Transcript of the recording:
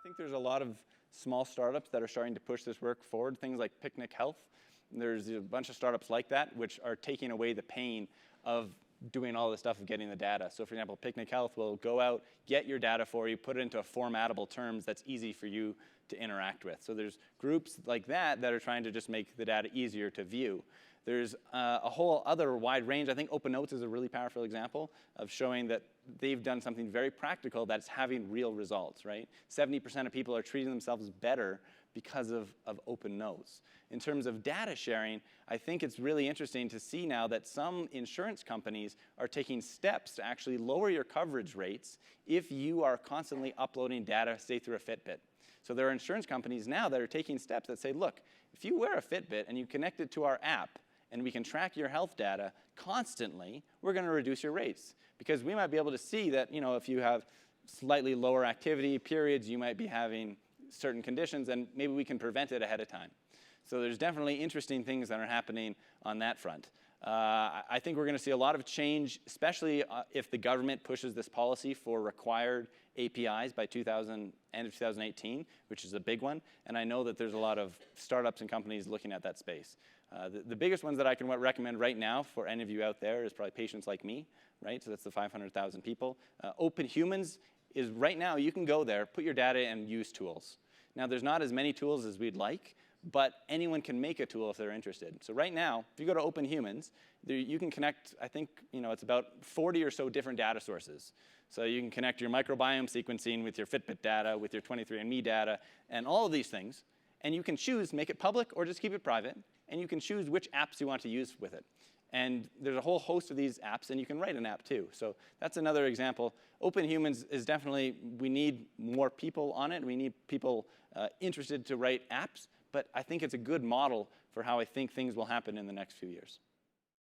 think there's a lot of small startups that are starting to push this work forward, things like Picnic Health. There's a bunch of startups like that which are taking away the pain of doing all the stuff of getting the data. So for example, Picnic Health will go out, get your data for you, put it into a formatable terms that's easy for you to interact with. So there's groups like that that are trying to just make the data easier to view. There's a whole other wide range. I think Open Notes is a really powerful example of showing that they've done something very practical that's having real results, right? 70% of people are treating themselves better because of Open Notes. In terms of data sharing, I think it's really interesting to see now that some insurance companies are taking steps to actually lower your coverage rates if you are constantly uploading data, say, through a Fitbit. So there are insurance companies now that are taking steps that say, look, if you wear a Fitbit and you connect it to our app, and we can track your health data constantly, we're going to reduce your rates. Because we might be able to see that, you know, if you have slightly lower activity periods, you might be having certain conditions, and maybe we can prevent it ahead of time. So there's definitely interesting things that are happening on that front. I think we're going to see a lot of change, especially if the government pushes this policy for required APIs by end of 2018, which is a big one. And I know that there's a lot of startups and companies looking at that space. The biggest ones that I can recommend right now for any of you out there is probably Patients Like Me, right? So that's the 500,000 people. Open Humans is right now, you can go there, put your data in and use tools. Now, there's not as many tools as we'd like, but anyone can make a tool if they're interested. So right now, if you go to Open Humans, you can connect, I think, you know, it's about 40 or so different data sources. So you can connect your microbiome sequencing with your Fitbit data, with your 23andMe data, and all of these things. And you can choose, make it public or just keep it private. And you can choose which apps you want to use with it. And there's a whole host of these apps, and you can write an app too. So that's another example. Open Humans is definitely, we need more people on it. We need people interested to write apps. But I think it's a good model for how I think things will happen in the next few years.